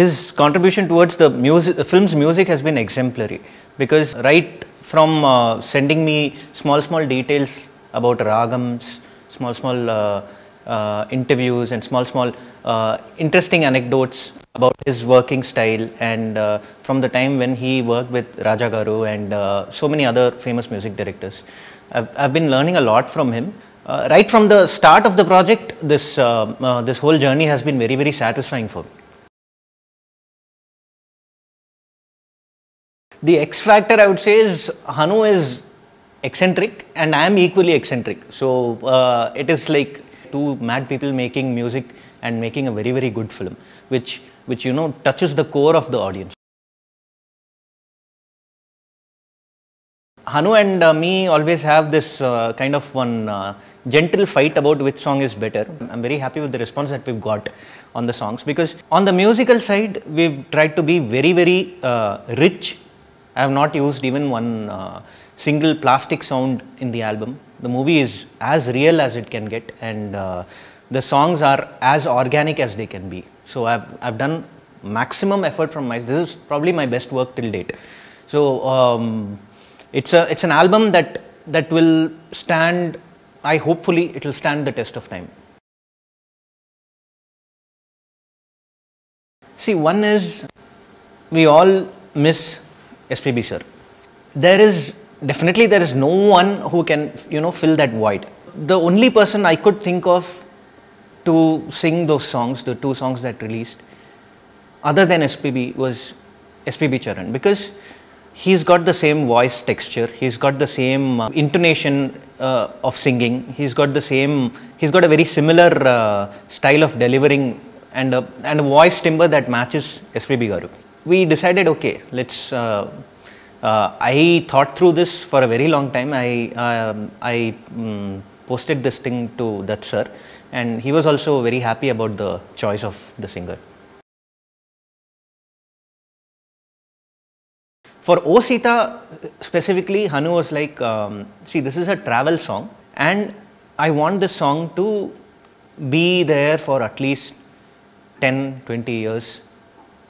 his contribution towards the film's music has been exemplary, because right from sending me small details about ragams, small interviews and small interesting anecdotes about his working style, and from the time when he worked with Raja Garu and so many other famous music directors. I've been learning a lot from him. Right from the start of the project, this whole journey has been very satisfying for me. The X factor, I would say, is Hanu is eccentric and I am equally eccentric. So it is like two mad people making music and making a very good film, which you know touches the core of the audience. Hanu and me always have this kind of one gentle fight about which song is better. I'm very happy with the response that we've got on the songs, because on the musical side we've tried to be very rich. I have not used even one single plastic sound in the album. The movie is as real as it can get, and the songs are as organic as they can be. So I've done maximum effort from my. This is probably my best work till date. So it's an album that will stand. Hopefully it will stand the test of time. See, one is we all miss SPB sir. There is no one who can fill that void. The only person I could think of to sing those songs, the two songs that released, other than SPB, was SPB Charan, because he's got the same voice texture, he's got the same intonation of singing, he's got a very similar style of delivering, and a voice timbre that matches SPB Garu. We decided, okay, let's. I thought through this for a very long time. I posted this thing to that sir, and he was also very happy about the choice of the singer. For O Sita specifically, Hanu was like, see, this is a travel song, and I want this song to be there for at least 10-20 years.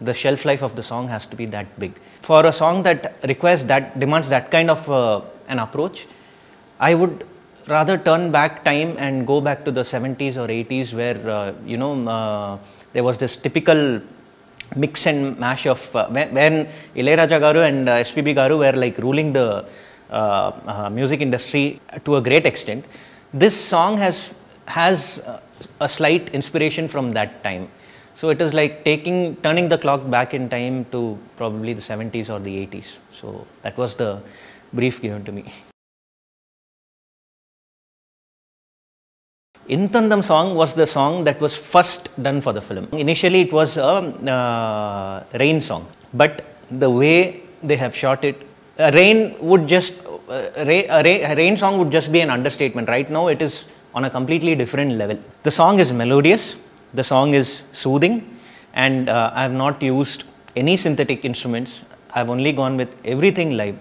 The shelf life of the song has to be that big. For a song that demands that kind of an approach, I would rather turn back time and go back to the 70s or 80s, where there was this typical mix and mash of when Ilayaraja Garu and SPB Garu were like ruling the music industry to a great extent. This song has a slight inspiration from that time. So it is like turning the clock back in time to probably the 70s or the 80s. So that was the brief given to me. In Tandam song was the song that was first done for the film. Initially it was a rain song, but the way they have shot it, a rain song would just be an understatement. Right now it is on a completely different level. The song is melodious. The song is soothing, and I have not used any synthetic instruments. I have only gone with everything live.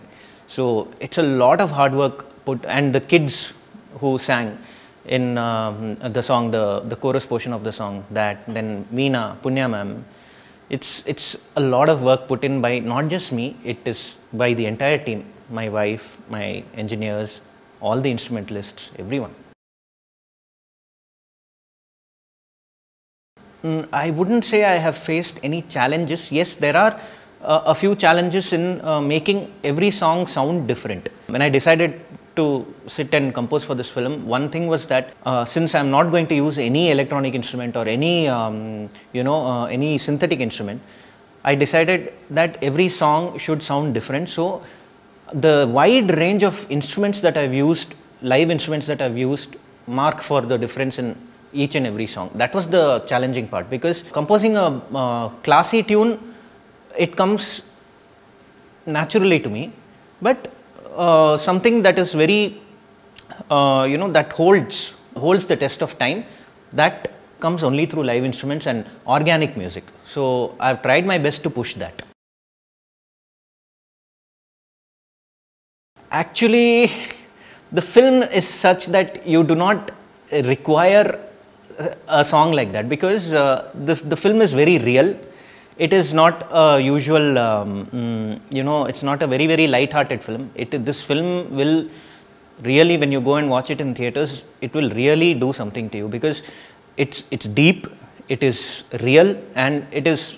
So it's a lot of hard work put, and the kids who sang in the song, the chorus portion of the song, that then Veena, Punya ma'am, it's a lot of work put in by not just me, it is by the entire team, my wife, my engineers, all the instrumentalists, everyone. I wouldn't say I have faced any challenges. Yes, there are a few challenges in making every song sound different. When I decided to sit and compose for this film, one thing was that since I'm not going to use any electronic instrument or any any synthetic instrument, I decided that every song should sound different. So the wide range of instruments that I've used, live instruments that I've used, mark for the difference in each and every song. That was the challenging part, because composing a classy tune, it comes naturally to me, but something that is very that holds the test of time, that comes only through live instruments and organic music. So I've tried my best to push that. Actually, the film is such that you do not require a song like that, because the film is very real. it is not a usual, it's not a very, very light-hearted film. This film will really, when you go and watch it in theaters, it will really do something to you, because it's deep, it is real, and it is,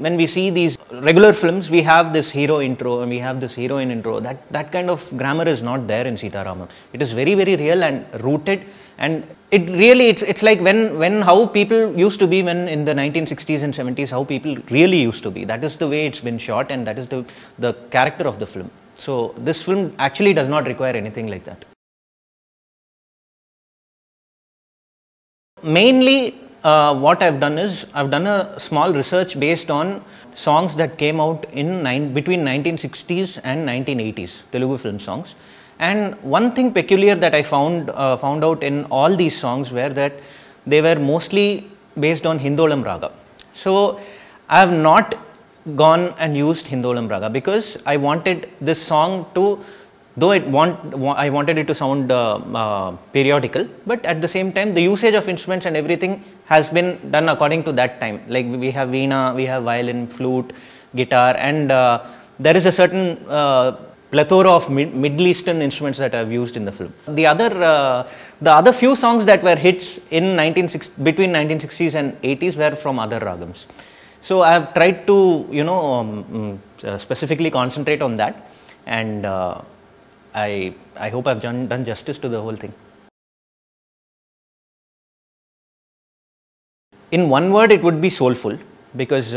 when we see these regular films, we have this hero intro and we have this heroine intro. That kind of grammar is not there in Sita Ramam. It is very, very real and rooted, and it really, it's like when how people used to be when in the 1960s and 70s, how people really used to be. That is the way it's been shot, and that is the character of the film. So this film actually does not require anything like that. Mainly, what I've done is, I've done a small research based on songs that came out in between 1960s and 1980s, Telugu film songs. And one thing peculiar that I found out in all these songs were that they were mostly based on Hindolam Raga. So I have not gone and used Hindolam Raga because I wanted this song to, though I wanted it to sound periodical, but at the same time the usage of instruments and everything has been done according to that time. Like we have veena, we have violin, flute, guitar, and there is a certain plethora of Middle Eastern instruments that I've used in the film. The other few songs that were hits in between 1960s and 80s were from other ragams. So I have tried to specifically concentrate on that, and I hope I've done justice to the whole thing. In one word, it would be soulful, because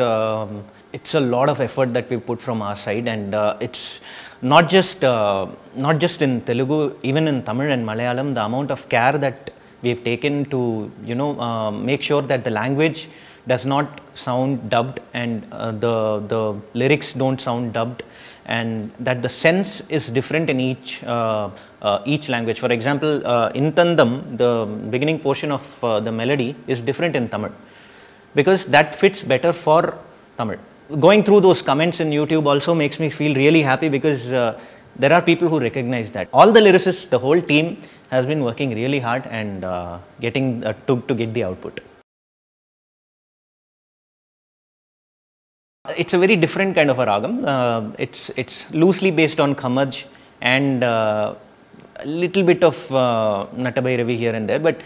it's a lot of effort that we put from our side, and it's not just in Telugu, even in Tamil and Malayalam, the amount of care that we have taken to make sure that the language does not sound dubbed, and the lyrics don't sound dubbed, and that the sense is different in each language. For example, in Tandam, the beginning portion of the melody is different in Tamil, because that fits better for Tamil. Going through those comments in YouTube also makes me feel really happy, because there are people who recognize that. All the lyricists, the whole team has been working really hard and getting to get the output. It's a very different kind of a ragam. It's loosely based on Khamaj and a little bit of Natabhairavi here and there, but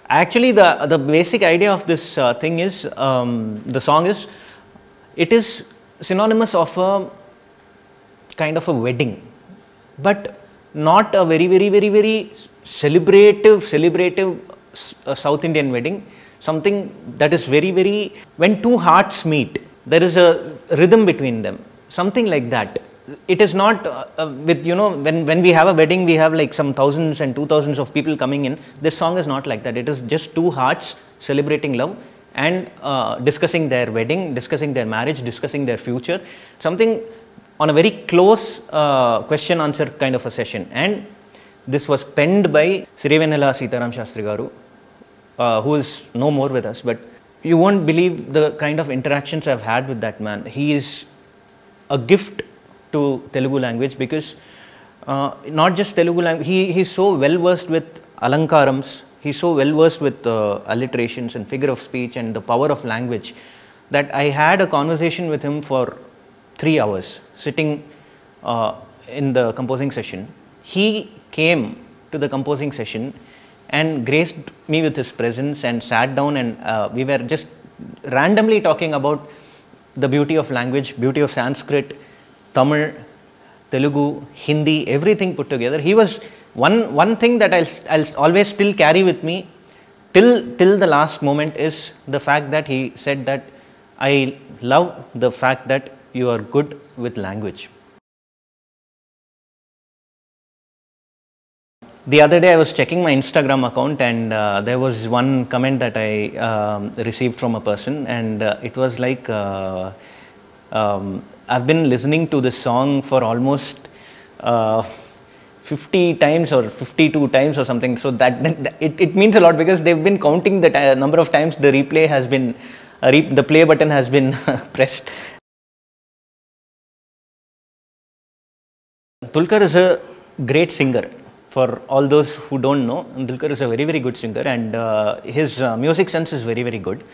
actually the basic idea of this thing is, the song is, it is synonymous of a kind of a wedding, but not a very, very, very, very celebrative South Indian wedding. Something that is very, very, when two hearts meet, there is a rhythm between them, something like that. It is not with, when we have a wedding, we have like some thousands and 2000s of people coming in. This song is not like that. It is just two hearts celebrating love and discussing their wedding, discussing their marriage, discussing their future, something on a very close question answer kind of a session. And this was penned by Sirivenela Sita Ram Shastri Garu, who is no more with us, but you won't believe the kind of interactions I've had with that man. He is a gift to Telugu language, because not just Telugu language, he's so well versed with alankarams, he's so well versed with alliterations and figure of speech and the power of language, that I had a conversation with him for 3 hours sitting in the composing session. He came to the composing session and graced me with his presence and sat down, and we were just randomly talking about the beauty of language, beauty of Sanskrit, Tamil, Telugu, Hindi, everything put together. He was one thing that I'll always still carry with me till the last moment is the fact that he said that I love the fact that you are good with language. The other day I was checking my Instagram account, and there was one comment that I received from a person, and it was like, I've been listening to this song for almost 50 times or 52 times or something. So that it means a lot, because they've been counting the number of times the replay has been, the play button has been pressed. Dulquer is a great singer. For all those who don't know, Dulquer is a very, very good singer, and his music sense is very, very good.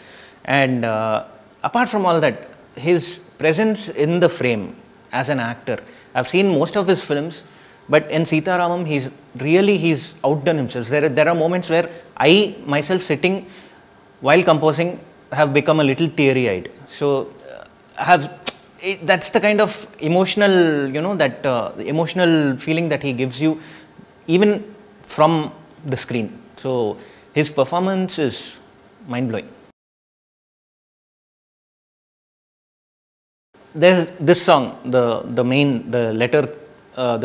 And apart from all that, his presence in the frame as an actor. I've seen most of his films, but in Sita Ramam, he's outdone himself. There are moments where I myself sitting while composing have become a little teary-eyed. So that's the kind of emotional, emotional feeling that he gives you even from the screen. So his performance is mind-blowing. There's this song, the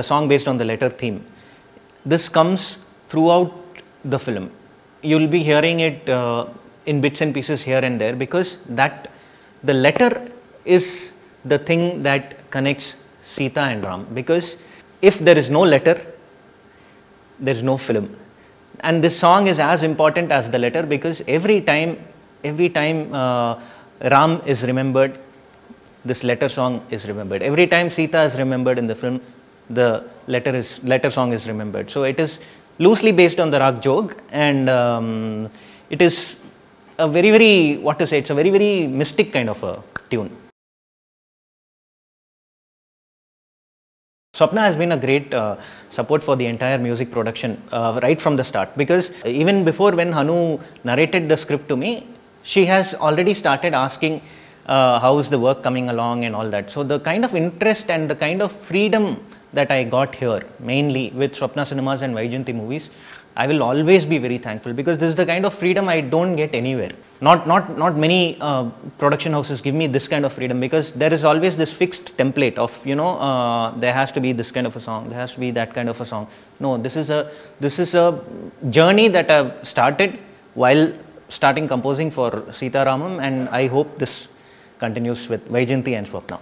song based on the letter theme. This comes throughout the film. You'll be hearing it in bits and pieces here and there, because the letter is the thing that connects Sita and Ram. Because if there is no letter, there is no film. And this song is as important as the letter, because every time Ram is remembered, this letter song is remembered. Every time Sita is remembered in the film, the letter song is remembered. So it is loosely based on the Rag Jog, and it is a very, it's a very mystic kind of a tune. Swapna has been a great support for the entire music production right from the start, because even before, when Hanu narrated the script to me, she has already started asking how is the work coming along and all that. So the kind of interest and the kind of freedom that I got here, mainly with Swapna Cinemas and Vyjayanthi movies, I will always be very thankful, because this is the kind of freedom I don't get anywhere. Not many production houses give me this kind of freedom, because there is always this fixed template of, there has to be this kind of a song, there has to be that kind of a song. No, this is a journey that I've started while starting composing for Sita Ramam, and I hope this continues with Vyjayanthi and Swapna.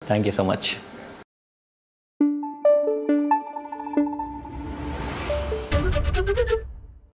Thank you so much.